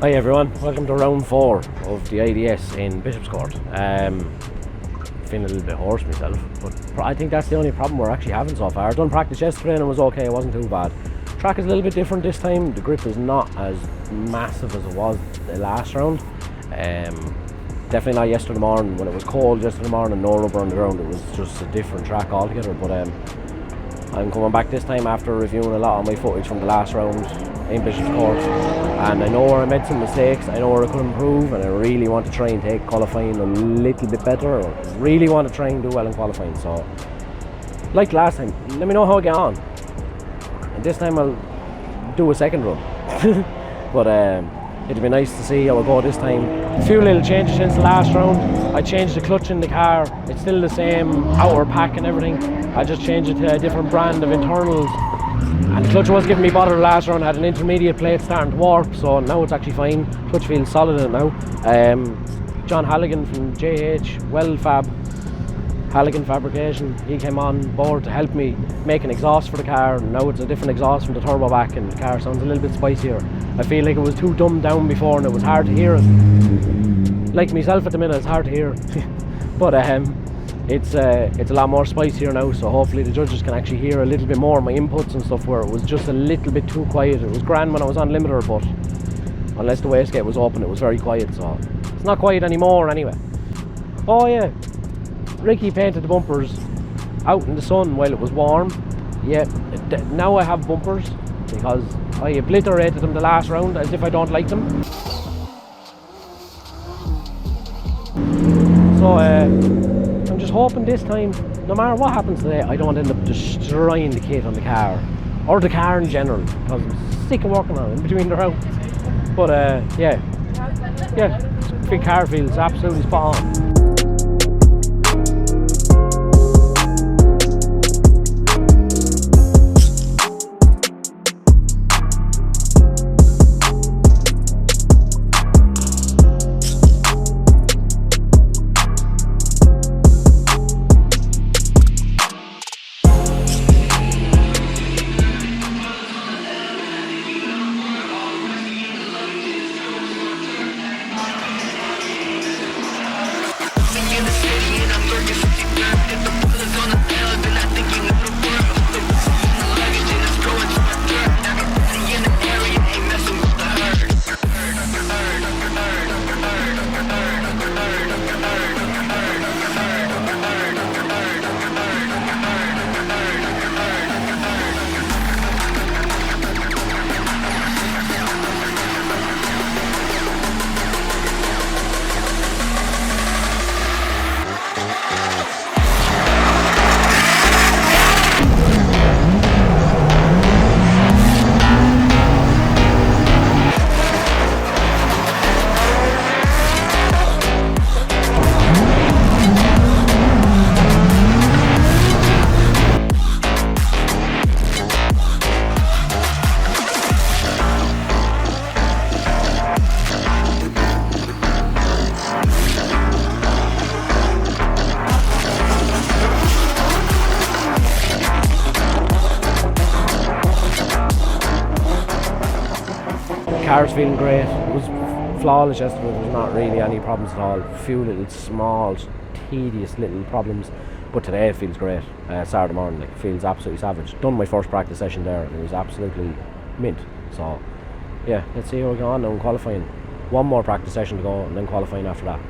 Hi everyone, welcome to round 4 of the IDS in Bishopscourt. Feeling a little bit hoarse myself, but I think that's the only problem we're actually having so far. I done practice yesterday and it was okay, it wasn't too bad. Track is a little bit different this time, the grip is not as massive as it was the last round. Definitely not yesterday morning when it was cold yesterday morning, no rubber on the ground, it was just a different track altogether. But I'm coming back this time after reviewing a lot of my footage from the last round in Bishopscourt, and I know where I made some mistakes, I know where I could improve, and I really want to try and take qualifying a little bit better, or really want to try and do well in qualifying. So, like last time, let me know how I get on. And this time I'll do a second run. But it'd be nice to see how I go this time. A few little changes since the last round. I changed the clutch in the car. It's still the same outer pack and everything. I just changed it to a different brand of internals. And the clutch was giving me bother last round. I had an intermediate plate starting to warp, so now it's actually fine. Clutch feels solid in it now. John Halligan from JH Halligan Fabrication, he came on board to help me make an exhaust for the car. Now it's a different exhaust from the turbo back, and the car sounds a little bit spicier. I feel like it was too dumbed down before and it was hard to hear it. Like myself at the minute, it's hard to hear. But it's a lot more spicier now, so hopefully the judges can actually hear a little bit more of my inputs and stuff, where it was just a little bit too quiet. It was grand when I was on limiter, but unless the wastegate was open, it was very quiet, so it's not quiet anymore anyway. Oh yeah, Ricky painted the bumpers out in the sun while it was warm. Yeah, now I have bumpers because I obliterated them the last round as if I don't like them. So I'm just hoping this time, no matter what happens today, I don't end up destroying the kit on the car, or the car in general, because I'm sick of working on it in between the rounds. But yeah, the car feels absolutely spot on. Car's feeling great. It was flawless yesterday. There was not really any problems at all. A few little small, tedious little problems, but today it feels great. Saturday morning, it feels absolutely savage. Done my first practice session there, and it was absolutely mint. So yeah, let's see how we go on now in qualifying. One more practice session to go, and then qualifying after that.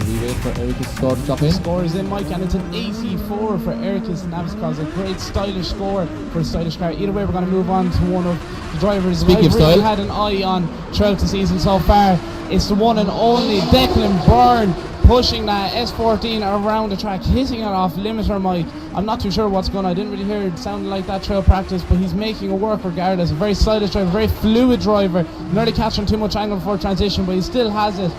We wait for Eric's score to drop in. Score is in, Mike, and it's an 84 for Eric's Naviscos. A great stylish score for a stylish car. Either way, we're going to move on to one of the drivers Speaking I've of really style, had an eye on throughout the season so far. It's the one and only Declan Byrne, pushing that S14 around the track, hitting it off limiter, Mike. I'm not too sure what's going on. I didn't really hear it sounding like that trail practice, but he's making it work regardless. A very stylish driver, very fluid driver. Nearly catching too much angle before transition, but he still has it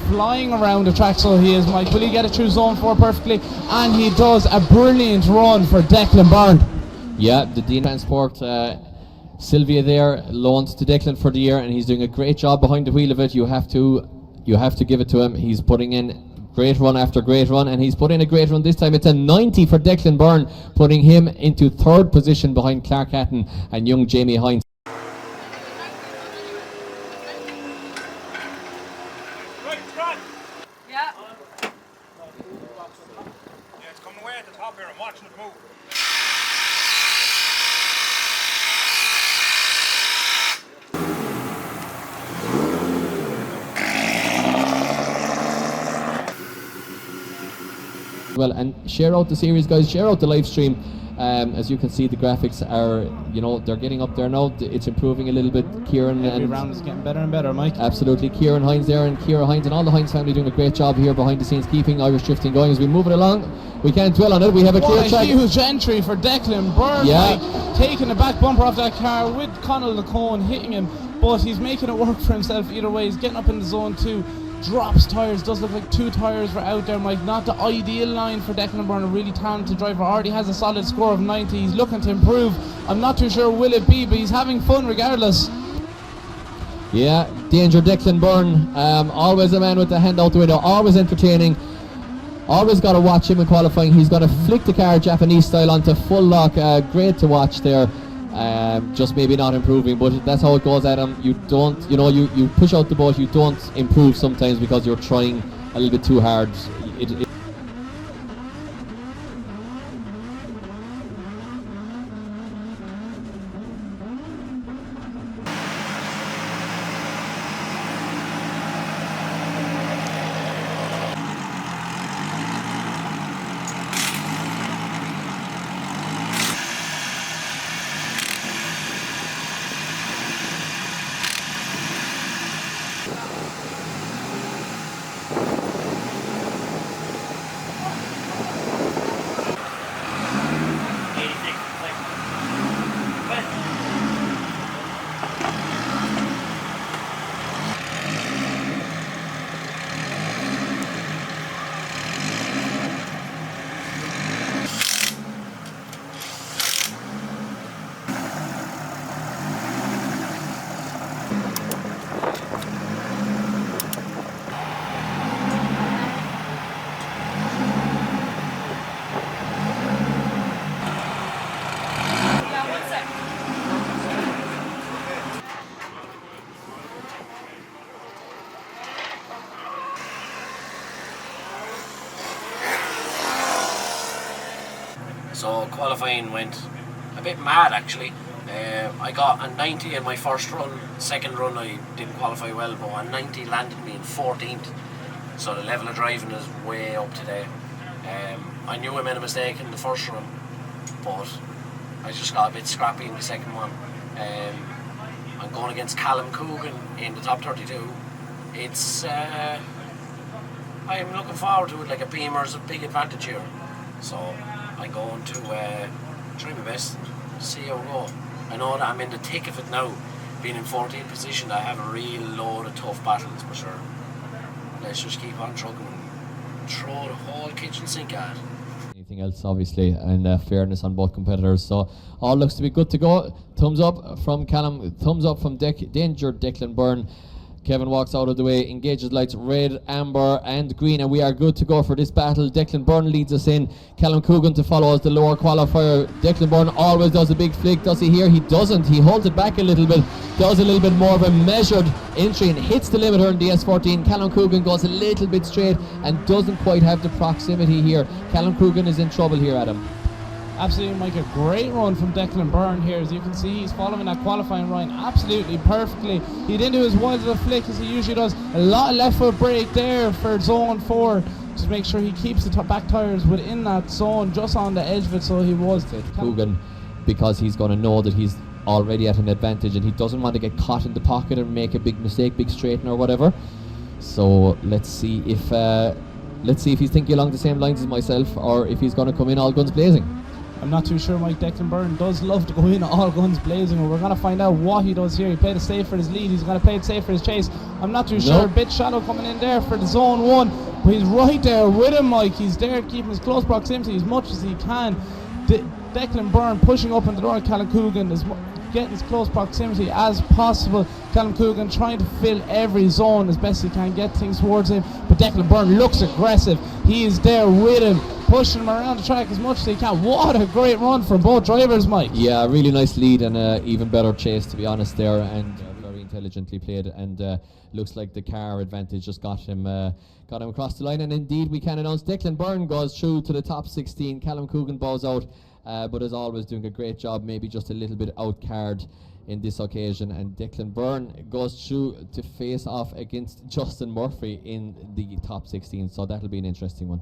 flying around the track, so he is, Mike. Will he get it through zone 4 perfectly? And he does. A brilliant run for Declan Byrne. Yeah, the Dean Transport Sylvia there loaned to Declan for the year, and he's doing a great job behind the wheel of it. You have to give it to him. He's putting in great run after great run, and he's put in a great run this time. It's a 90 for Declan Byrne, putting him into third position behind Clark Hatton and young Jamie Hines. Yeah. It's coming away at the top here. I'm watching it move. Well, and share out the series, guys. Share out the live stream. As you can see, the graphics are, they're getting up there now. It's improving a little bit. Kieran Every and round is getting better and better, Mike. absolutely, Kieran Hines there, and Kira Hines and all the Hines family doing a great job here behind the scenes, keeping Irish drifting going. As we move it along, we can't dwell on it. We have a clear What a track. huge entry for Declan Byrne, Yeah. Mike, taking the back bumper off that car with Connell the Cone hitting him, but he's making it work for himself either way. He's getting up in the zone 2, drops tyres, does look like 2 tyres were out there, Mike. Not the ideal line for Declan Byrne, a really talented driver, already has a solid score of 90. He's looking to improve. I'm not too sure will it be, but he's having fun regardless. Yeah, danger Declan Byrne, always a man with the hand out the window, always entertaining. Always got to watch him in qualifying. He's got to flick the car Japanese style onto full lock. Great to watch there. Just maybe not improving, but that's how it goes, Adam. You don't, you push out the boat, you don't improve sometimes because you're trying a little bit too hard. So qualifying went a bit mad actually. I got a 90 in my first run. Second run I didn't qualify well, but a 90 landed me in 14th. So the level of driving is way up today. I knew I made a mistake in the first run, but I just got a bit scrappy in the second one. I'm going against Callum Coogan in the top 32. It's I'm looking forward to it. Like, a Beamer's a big advantage here, so I'm going to try my best and see how we go. I know that I'm in the thick of it now, being in 14th position. I have a real load of tough battles for sure. Let's just keep on trucking and throw the whole kitchen sink at it. Anything else, obviously, and fairness on both competitors. So all looks to be good to go. Thumbs up from Callum, thumbs up from Danger Declan Byrne. Kevin walks out of the way, engages lights red, amber and green, and we are good to go for this battle. Declan Byrne leads us in. Callum Coogan to follow as the lower qualifier. Declan Byrne always does a big flick. Does he here? He doesn't. He holds it back a little bit, does a little bit more of a measured entry and hits the limiter in the S14. Callum Coogan goes a little bit straight and doesn't quite have the proximity here. Callum Coogan is in trouble here, Adam. Absolutely, Mike, a great run from Declan Byrne here. As you can see, he's following that qualifying run absolutely perfectly. He didn't do as wide of a flick as he usually does. A lot of left foot brake there for zone 4 to make sure he keeps the back tyres within that zone, just on the edge of it, so he was. Coogan, because he's going to know that he's already at an advantage and he doesn't want to get caught in the pocket and make a big mistake, big straighten or whatever. So let's see if he's thinking along the same lines as myself, or if he's going to come in all guns blazing. I'm not too sure. Mike, Declan Byrne does love to go in all guns blazing, and we're going to find out what he does here. He played it safe for his lead, he's going to play it safe for his chase. I'm not too sure. A bit shallow coming in there for the zone 1, but he's right there with him, Mike. He's there keeping his close proximity as much as he can. Declan Byrne pushing up into the door of Callum Coogan, getting as close proximity as possible. Callum Coogan trying to fill every zone as best he can, get things towards him, but Declan Byrne looks aggressive. He is there with him, pushing him around the track as much as he can. What a great run from both drivers, Mike. Yeah, really nice lead and even better chase, to be honest, there, and very intelligently played, and looks like the car advantage just got him across the line. And indeed, we can announce Declan Byrne goes through to the top 16. Callum Coogan bows out, but as always doing a great job, maybe just a little bit out card in this occasion, and Declan Byrne goes through to face off against Justin Murphy in the top 16, so that'll be an interesting one.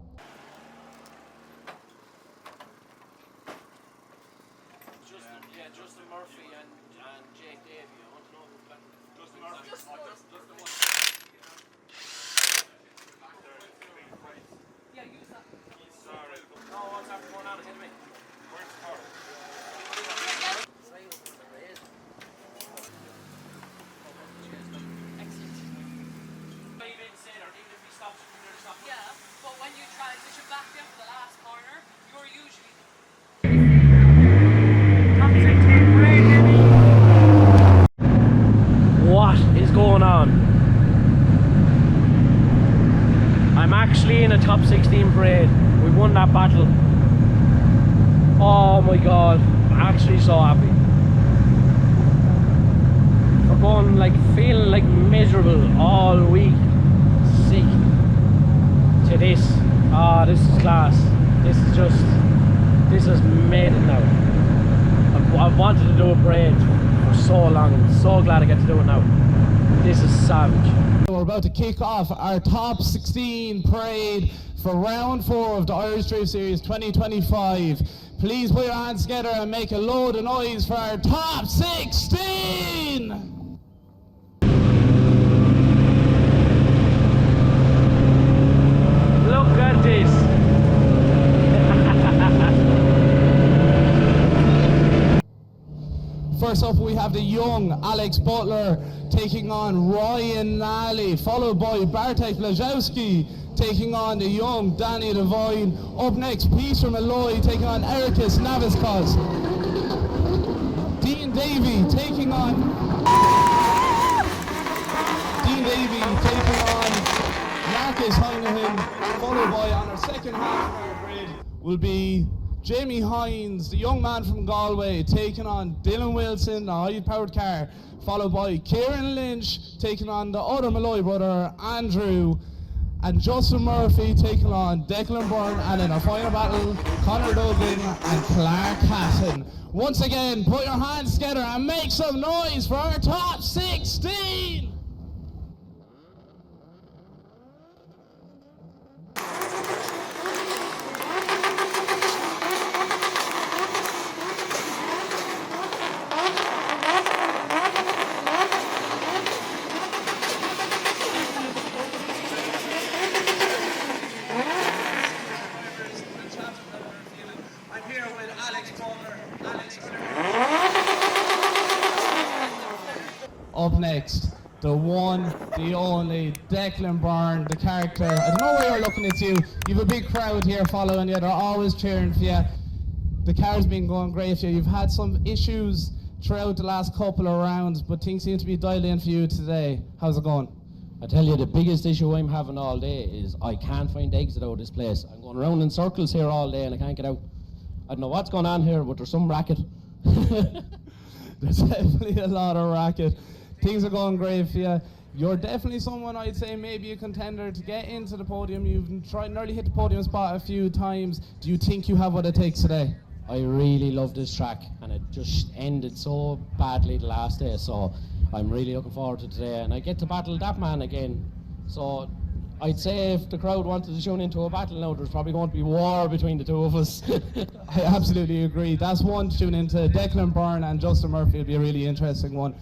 Justin Murphy and Jake Davey. I want to know who Justin Murphy. Yeah, use that. Sorry. No, what's happening going on ahead of me? Where's the car? Yeah, but when you transition back into the last corner, you're usually What is going on? I'm actually in a top 16 parade. We won that battle. Oh my god, I'm actually so happy. We're going like feeling like miserable all week. Sick. To this. Ah, this is class. This has made it now. I've wanted to do a parade for so long. I'm so glad I get to do it now. This is savage. We're about to kick off our top 16 parade for round 4 of the Irish Drift Series 2025. Please put your hands together and make a load of noise for our top 16! Look at this. First up, we have the young Alex Butler taking on Ryan Nally, followed by Bartek Blazowski taking on the young Danny Devine. Up next, Peter Malloy taking on Ericus Naviskos. Dean Davey taking on Marcus Heinehan, followed by, on our second half of our grid, will be Jamie Hines, the young man from Galway, taking on Dylan Wilson, the high-powered car, followed by Kieran Lynch taking on the other Malloy brother, Andrew, and Justin Murphy taking on Declan Byrne, and in our final battle, Conor Duggan and Clark Hatton. Once again, put your hands together and make some noise for our top 16! Up next, the one, the only, Declan Byrne, the character. I don't know where you're looking at you. You have a big crowd here following you. They're always cheering for you. The car's been going great for you. You've had some issues throughout the last couple of rounds, but things seem to be dialed in for you today. How's it going? I tell you, the biggest issue I'm having all day is I can't find exit out of this place. I'm going around in circles here all day and I can't get out. I don't know what's going on here, but there's some racket. There's definitely a lot of racket. Things are going great for you. You're definitely someone, I'd say, maybe a contender to get into the podium. You've tried nearly hit the podium spot a few times. Do you think you have what it takes today? I really love this track, and it just ended so badly the last day, so I'm really looking forward to today, and I get to battle that man again. So I'd say if the crowd wanted to tune into a battle now, there's probably going to be war between the two of us. I absolutely agree. That's one to tune into. Declan Byrne and Justin Murphy will be a really interesting one.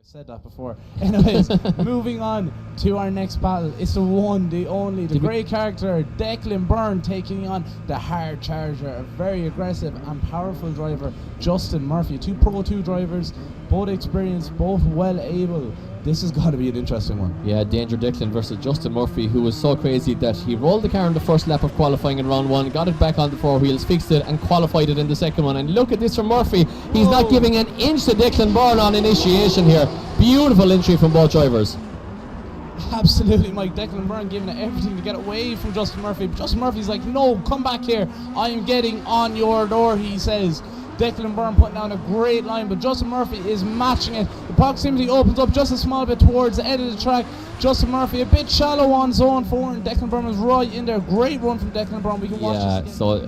Said that before. Anyways, moving on to our next battle. It's the one, the only, the great character, Declan Byrne, taking on the hard charger, a very aggressive and powerful driver, Justin Murphy. Two Pro 2 drivers, both experienced, both well able. This has got to be an interesting one. Yeah, Danger Declan versus Justin Murphy, who was so crazy that he rolled the car in the first lap of qualifying in round 1, got it back on the 4 wheels, fixed it and qualified it in the second one. And look at this from Murphy. He's not giving an inch to Declan Byrne on initiation here. Beautiful entry from both drivers. Absolutely, Mike. Declan Byrne giving it everything to get away from Justin Murphy. But Justin Murphy's like, no, come back here. I am getting on your door, he says. Declan Byrne putting down a great line, but Justin Murphy is matching it. The proximity opens up just a small bit towards the end of the track. Justin Murphy a bit shallow on zone 4, and Declan Byrne is right in there. Great run from Declan Byrne. We can watch this again. So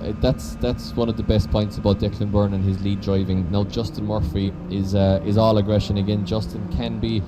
that's one of the best points about Declan Byrne and his lead driving. Now Justin Murphy is all aggression again. Justin can be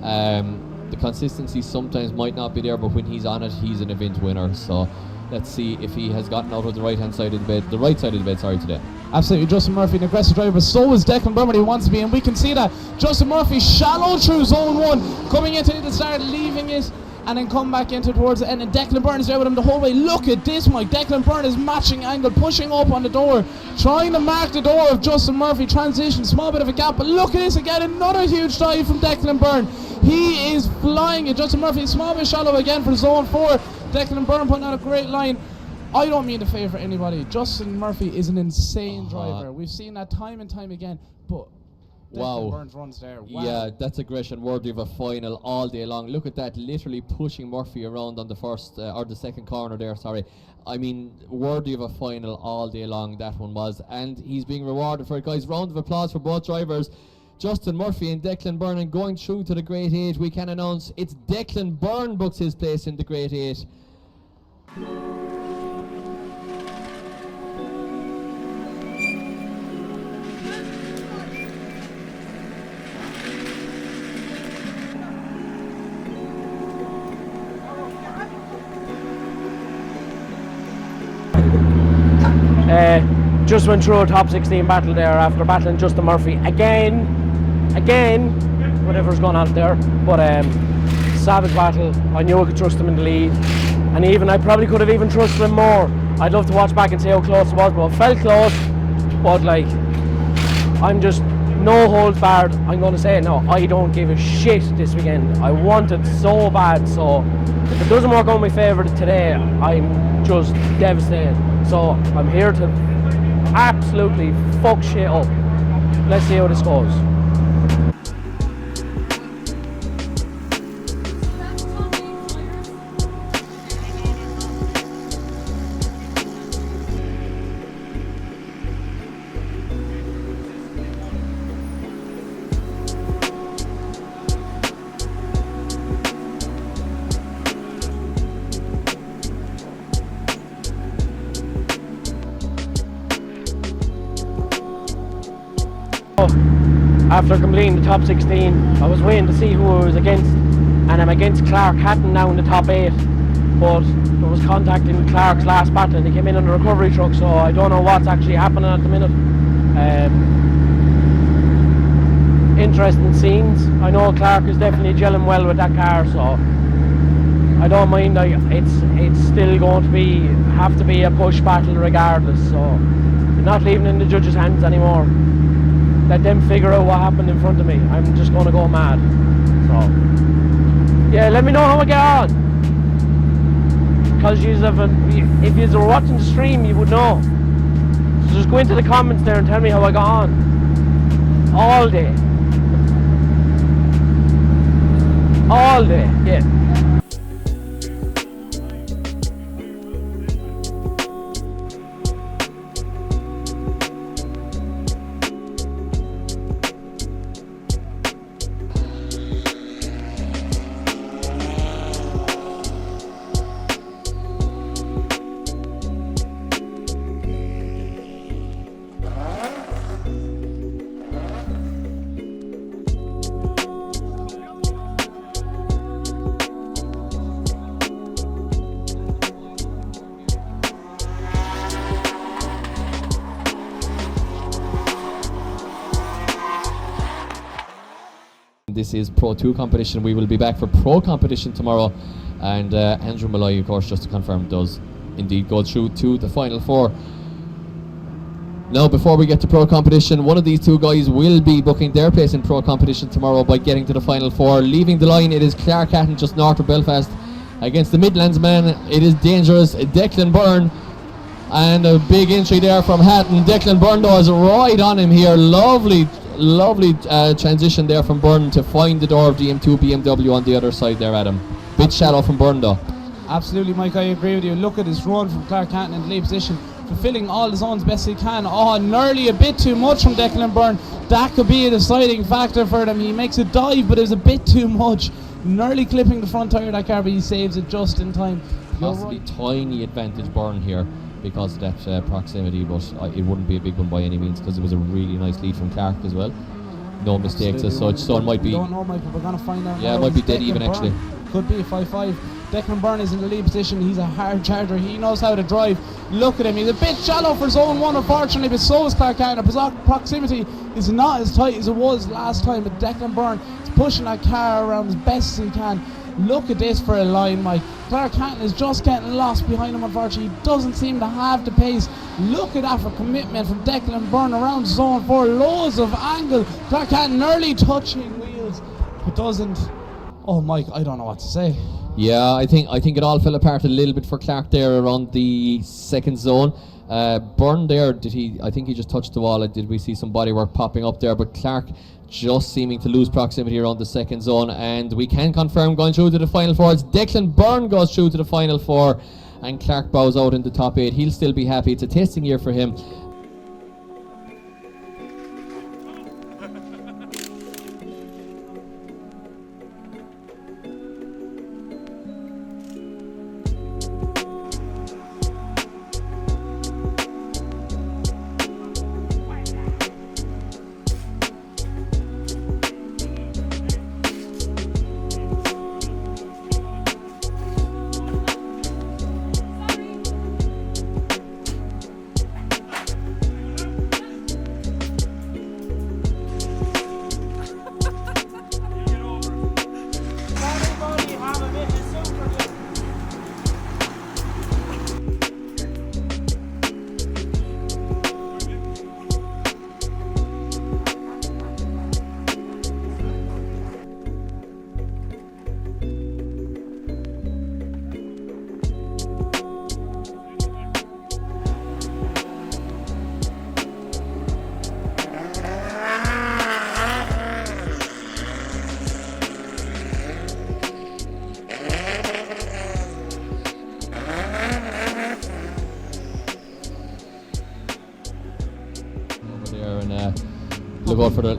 the consistency sometimes might not be there, but when he's on it, he's an event winner. So let's see if he has gotten out of the right side of the bed today. Absolutely, Justin Murphy, an aggressive driver. So is Declan Byrne, he wants to be, and we can see that Justin Murphy shallow through zone 1, coming into the start, leaving it, and then come back into towards the end. And Declan Byrne is there with him the whole way. Look at this, Mike. Declan Byrne is matching angle, pushing up on the door, trying to mark the door of Justin Murphy. Transition, small bit of a gap, but look at this again. Another huge dive from Declan Byrne. He is flying it. Justin Murphy, small bit shallow again for zone 4. Declan Byrne putting out a great line. I don't mean to favour anybody. Justin Murphy is an insane driver. We've seen that time and time again, but Declan Byrne's runs there. Wow. Yeah, that's aggression worthy of a final all day long. Look at that, literally pushing Murphy around on the first or the second corner there, sorry. I mean, worthy of a final all day long, that one was. And he's being rewarded for it, guys. Round of applause for both drivers. Justin Murphy and Declan Byrne, and going through to the Great 8, we can announce it's Declan Byrne books his place in the Great 8. Just went through a top 16 battle there after battling Justin Murphy again, whatever's going on there, but savage battle. I knew I could trust him in the lead, and even I probably could have even trusted him more. I'd love to watch back and see how close it was, but it felt close. But like, I'm just no holds barred. I'm going to say it now, I don't give a shit this weekend. I want it so bad, so if it doesn't work out in my favour today, I'm just devastated. So I'm here to absolutely fuck shit up. Let's see how this goes. After completing the top 16, I was waiting to see who I was against, and I'm against Clark Hatton now in the top 8, but there was contact in Clark's last battle and he came in on the recovery truck, so I don't know what's actually happening at the minute. Interesting scenes. I know Clark is definitely gelling well with that car, so I don't mind. It's still going to have to be a push battle regardless, so I'm not leaving it in the judges' hands anymore. Let them figure out what happened in front of me. I'm just going to go mad. So, yeah, let me know how I get on. Because if you were watching the stream, you would know. So just go into the comments there and tell me how I got on. All day. All day, yeah. This is Pro 2 competition. We will be back for Pro competition tomorrow, and Andrew Malloy, of course, just to confirm, does indeed go through to the final 4. Now, before we get to Pro competition, one of these two guys will be booking their place in Pro competition tomorrow by getting to the final 4. Leaving the line, it is Clark Hatton, just north of Belfast, against the Midlands man. It is dangerous, Declan Byrne. And a big entry there from Hatton. Declan Byrne though is right on him here. Lovely transition there from Byrne to find the door of the M2 BMW on the other side there, Adam. Bit shallow from Byrne though. Absolutely, Mike, I agree with you. Look at his run from Clark Hatton in the lead position, fulfilling all the zones best he can. Oh, nearly a bit too much from Declan Byrne. That could be a deciding factor for them. He makes a dive, but it was a bit too much. Nearly clipping the front tyre of that car, but he saves it just in time. Possibly tiny advantage Byrne here because of that proximity, but it wouldn't be a big one by any means because it was a really nice lead from Clark as well. No mistakes as such, so it might be... Don't know, Mike, but we're going to find out. Yeah, it might be dead even actually. Could be a 5-5. Declan Byrne is in the lead position. He's a hard charger. He knows how to drive. Look at him. He's a bit shallow for zone 1, unfortunately, but so is Clark Hatton. His proximity is not as tight as it was last time, but Declan Byrne is pushing that car around as best as he can. Look at this for a line, Mike. Clark Hatton is just getting lost behind him, unfortunately. He doesn't seem to have the pace. Look at that for commitment from Declan Byrne around zone 4. Loads of angle. Clark Hatton nearly touching wheels, but doesn't. Oh, Mike, I don't know what to say. Yeah, I think it all fell apart a little bit for Clark there around the second zone. Byrne there, I think he just touched the wall. Did we see some bodywork popping up there? But Clark just seeming to lose proximity around the second zone, and we can confirm going through to the final 4. It's Declan Byrne goes through to the final 4, and Clark bows out in the top 8. He'll still be happy. It's a testing year for him.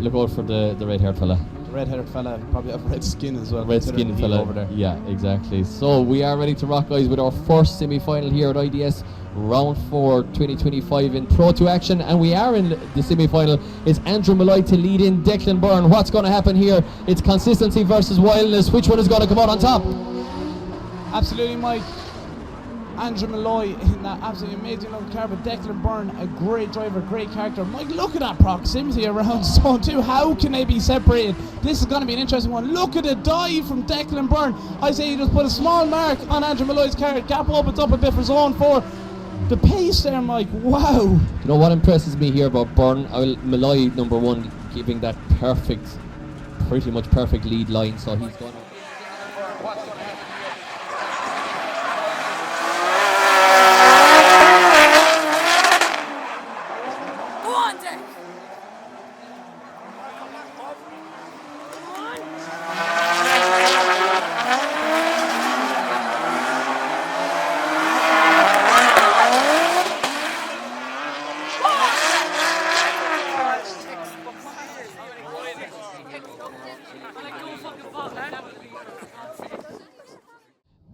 Look out for the red-haired fella. The red-haired fella probably have red skin as well. Red skin fella over there. Yeah, exactly. So we are ready to rock, guys, with our first semi-final here at IDS Round 4 2025 in Pro 2 action, and we are in the semi-final. It's Andrew Malloy to lead in Declan Byrne. What's going to happen here? It's consistency versus wildness. Which one is going to come out on top? Absolutely, Mike. Andrew Malloy in that absolutely amazing looking car, but Declan Byrne, a great driver, great character. Mike, look at that proximity around zone 2. How can they be separated? This is going to be an interesting one. Look at the dive from Declan Byrne. I say you just put a small mark on Andrew Malloy's car. Gap opens up a bit for zone 4. The pace there, Mike, wow. You know what impresses me here about Byrne? Malloy, number 1, giving that pretty much perfect lead line, so he's going to...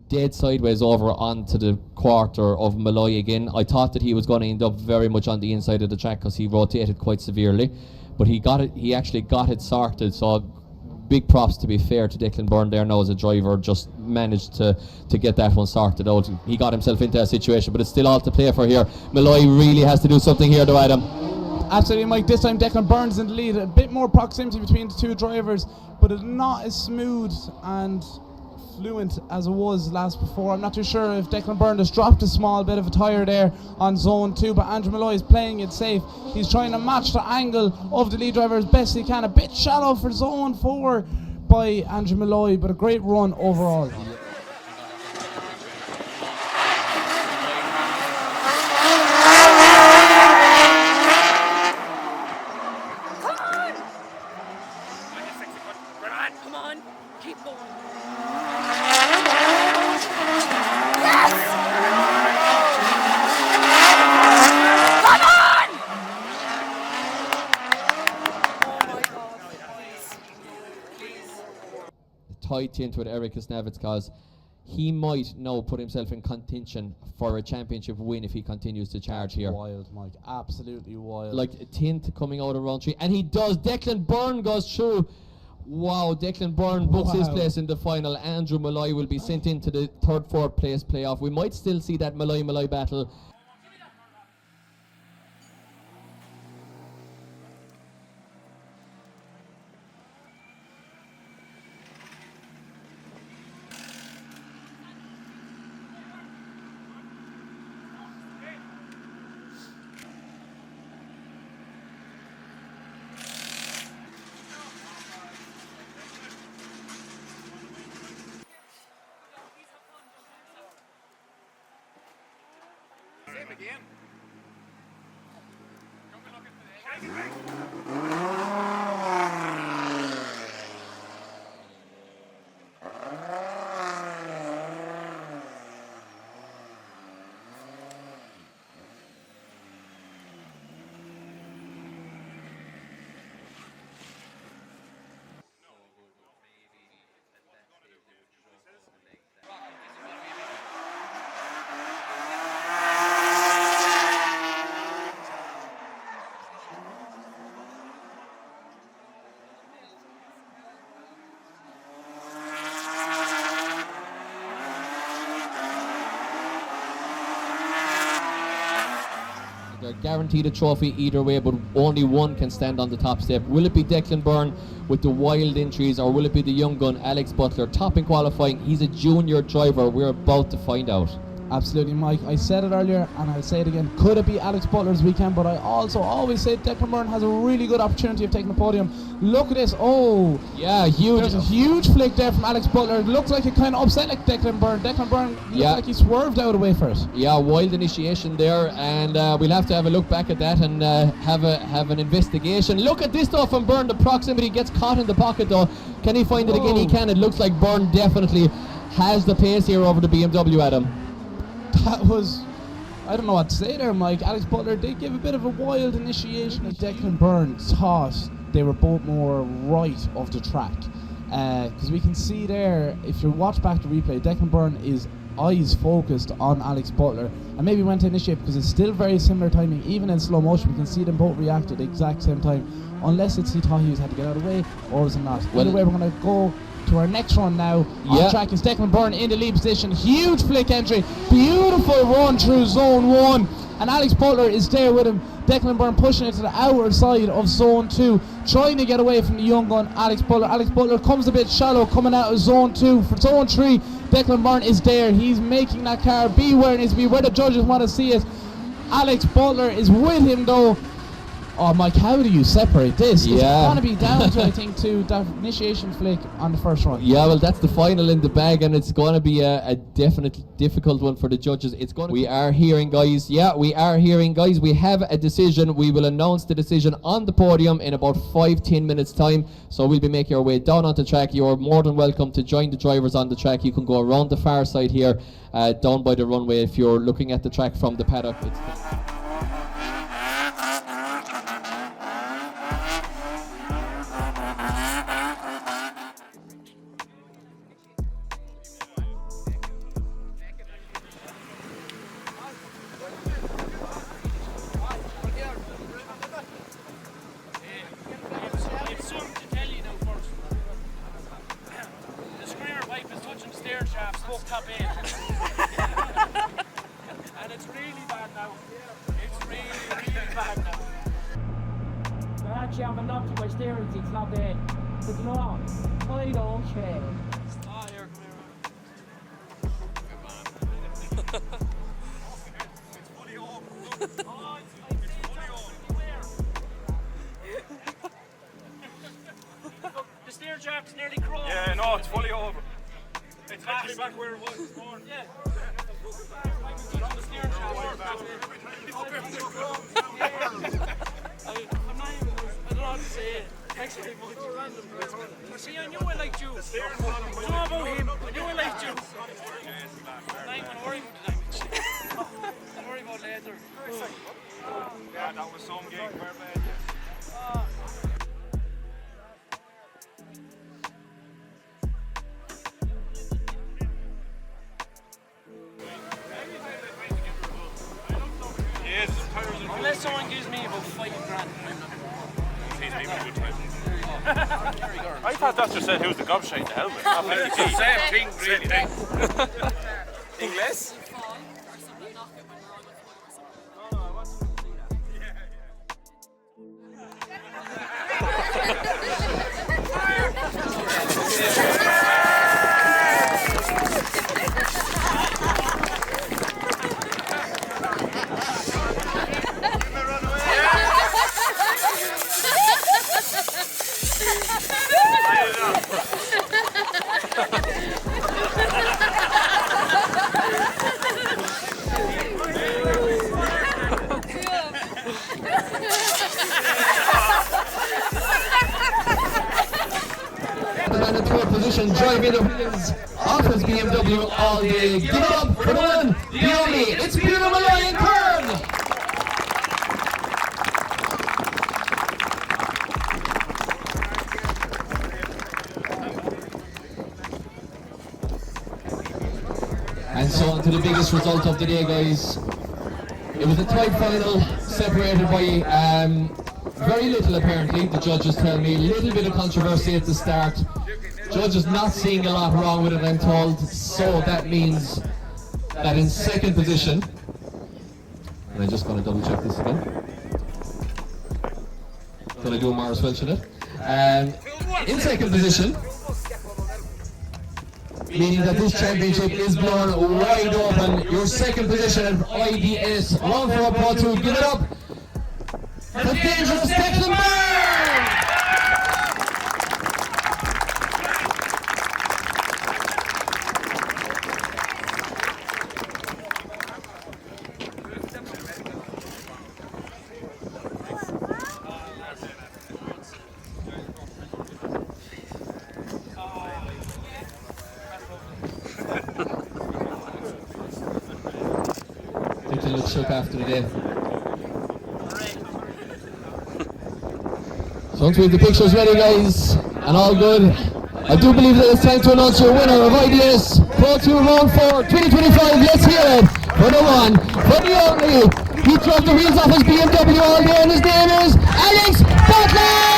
dead sideways over onto the quarter of Malloy again. I thought that he was going to end up very much on the inside of the track because he rotated quite severely, but he actually got it sorted, so big props, to be fair, to Declan Byrne there now as a driver. Just managed to get that one sorted out. He got himself into a situation, but it's still all to play for here. Malloy really has to do something here though, Adam. Absolutely, Mike. This time Declan Burns in the lead. A bit more proximity between the two drivers, but it's not as smooth and fluent as it was last before. I'm not too sure if Declan Byrne has dropped a small bit of a tyre there on zone 2, but Andrew Malloy is playing it safe. He's trying to match the angle of the lead driver as best he can. A bit shallow for zone 4 by Andrew Malloy, but a great run overall. Come on, keep going. Tight into it, Eric Snevitz, because he might now put himself in contention for a championship win if he continues to charge here. Wild, Mike. Absolutely wild. Like a tint coming out of round 3, and he does. Declan Byrne goes through. Wow, Declan Byrne books his place in the final. Andrew Malloy will be sent into the 3rd, 4th place playoff. We might still see that Malloy battle. Same again. They're guaranteed a trophy either way, but only one can stand on the top step. Will it be Declan Byrne with the wild entries, or will it be the young gun Alex Butler, top in qualifying? He's a junior driver. We're about to find out. Absolutely, Mike. I said it earlier and I'll say it again. Could it be Alex Butler's weekend? But I also always say Declan Byrne has a really good opportunity of taking the podium. Look at this. Oh, yeah, huge. There's a huge flick there from Alex Butler. It looks like it kind of upset like Declan Byrne. Declan Byrne looks like he swerved out of the way for it. Yeah, wild initiation there, and we'll have to have a look back at that and have an investigation. Look at this though from Byrne. The proximity gets caught in the pocket though. Can he find it again? He can. It looks like Byrne definitely has the pace here over the BMW, Adam. That was, I don't know what to say there, Mike. Alex Butler did give a bit of a wild initiation. Declan Byrne thought they were both more right of the track. Because we can see there, if you watch back the replay, Declan Byrne is eyes focused on Alex Butler and maybe went to initiate because it's still very similar timing. Even in slow motion, we can see them both react at the exact same time. Unless it's he thought he had to get out of the way, or was it not? Either way, we're going to go to our next run now. On track is Declan Byrne in the lead position. Huge flick entry. Beautiful run through zone 1. And Alex Butler is there with him. Declan Byrne pushing it to the outer side of zone 2, trying to get away from the young gun Alex Butler. Alex Butler comes a bit shallow coming out of zone 2. For zone 3, Declan Byrne is there. He's making that car be where it needs to be, where the judges want to see it. Alex Butler is with him though. Oh, Mike, how do you separate this? It's going to be down to, I think, to that initiation flick on the first run. Yeah, well, that's the final in the bag, and it's going to be a definitely difficult one for the judges. It's going. We are hearing, guys. Yeah, we are hearing, guys. We have a decision. We will announce the decision on the podium in about 5-10 minutes time. So we'll be making our way down onto the track. You are more than welcome to join the drivers on the track. You can go around the far side here, down by the runway. If you're looking at the track from the paddock, It's something to tell you now first. The screamer pipe is touching the stair shaft, both top end. And it's really bad now. actually have a knob to my steering seat, it's not there. But you know what? I don't care. Oh, here, come The steering shaft's nearly crossed. Yeah, no, it's fully over. It's actually back where it was this morning. Yeah. The steering shaft. I'm not even, I don't know how to say it. Actually, see, I knew I liked you. I don't know about him. I knew I liked you. I'm not even worried about the damage. Don't worry about later. Yeah, that was some gig. Where bad? Yes, tires are Unless someone gives me about $5 grand, I'm not. He's been a good time. I thought that just said who's the gobshite in the helmet. Not 50p. Same thing, really. English? Fall or something, knock it when you're on the floor or something. In the third position, driving the wheels of his BMW all day. Give it up for the one, the only, it's beautiful Ryan Kern! And so on to the biggest result of the day, guys. It was a tight final, separated by very little apparently. The judges tell me a little bit of controversy at the start. Judges not seeing a lot wrong with it, I'm told. So that means that in second position, and I'm just going to double check this again. Going to do a Morris Welch in it. In second position, meaning that this championship is blown wide open. Your second position in IDS 1-4-2. Give it up for the dangerous Declan Byrne! He looks shook after the day. So once we have the pictures ready, guys, and all good, I do believe that it's time to announce your winner of IDS Pro 2 Round 4 2025. Let's hear it for the one, for the only. He drove the wheels off his BMW all day, and his name is Alex Butler!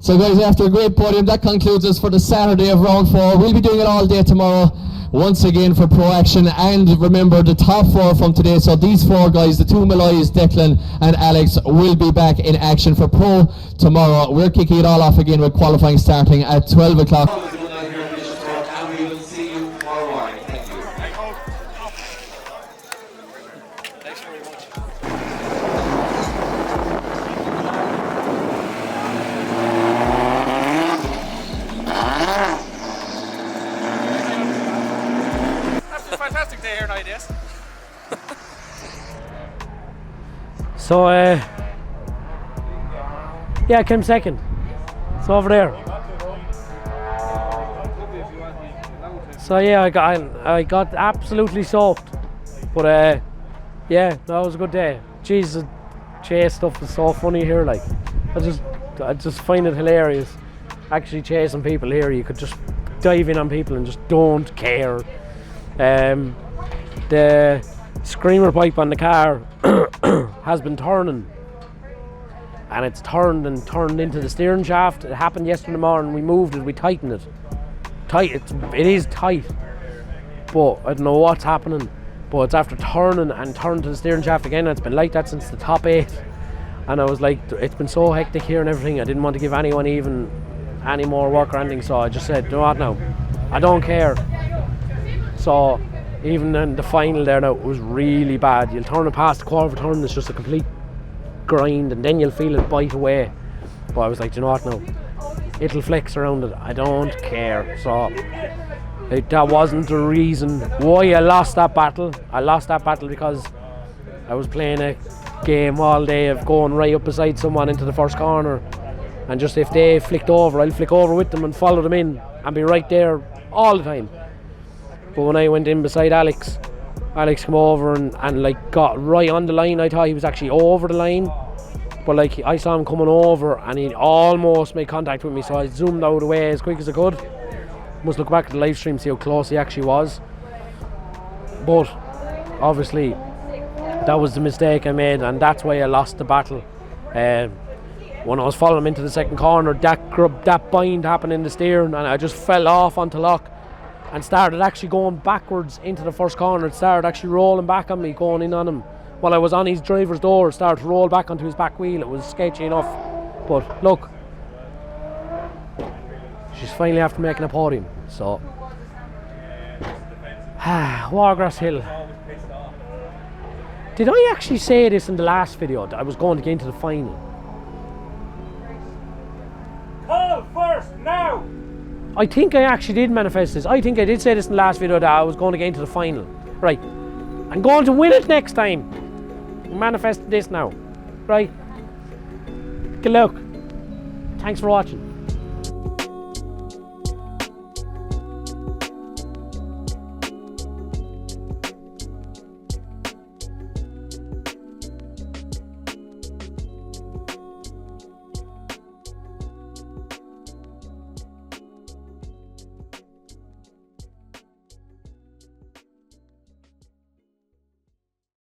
So guys, after a great podium, that concludes us for the Saturday of round 4. We'll be doing it all day tomorrow, once again for Pro Action. And remember, the top 4 from today, so these 4 guys, the 2 Malloys, Declan and Alex, will be back in action for Pro tomorrow. We're kicking it all off again with qualifying starting at 12 o'clock. And we will see you tomorrow morning. Thank you. Thanks very much. That's a fantastic day here tonight, yes? So, yeah, I came second. It's over there. So yeah, I got absolutely soaked. But yeah, that was a good day. Jesus, chase stuff is so funny here. Like, I just find it hilarious. Actually chasing people here, you could just dive in on people and just don't care. The screamer pipe on the car has been turning, and it's turned into the steering shaft. It happened yesterday morning. We moved it, we tightened it. It is tight, but I don't know what's happening. But it's after turning to the steering shaft again. And it's been like that since the top 8, and I was like, it's been so hectic here and everything. I didn't want to give anyone even any more work or anything, so I just said, you know what now, I don't care. So even in the final there now, it was really bad. You'll turn it past the quarter of a turn, it's just a complete grind, and then you'll feel it bite away. But I was like, you know what now, it'll flex around it, I don't care. So that wasn't the reason why I lost that battle. I lost that battle because I was playing a game all day of going right up beside someone into the first corner, and just if they flicked over, I'll flick over with them and follow them in and be right there all the time. But when I went in beside Alex came over and like got right on the line. I thought he was actually over the line, but like I saw him coming over and he almost made contact with me, so I zoomed out of the way as quick as I could. Must look back at the live stream, see how close he actually was. But obviously that was the mistake I made, and that's why I lost the battle. When I was following him into the second corner, that bind happened in the steering, and I just fell off onto lock and started actually going backwards into the first corner. It started actually rolling back on me, going in on him. While I was on his driver's door, it started to roll back onto his back wheel. It was sketchy enough. But look, she's finally after making a podium. So, Wargrass Hill. Did I actually say this in the last video, that I was going to get into the final? Call first, now! I think I actually did manifest this. I think I did say this in the last video, that I was going to get into the final. Right. I'm going to win it next time. Manifest this now. Right. Good luck. Thanks for watching.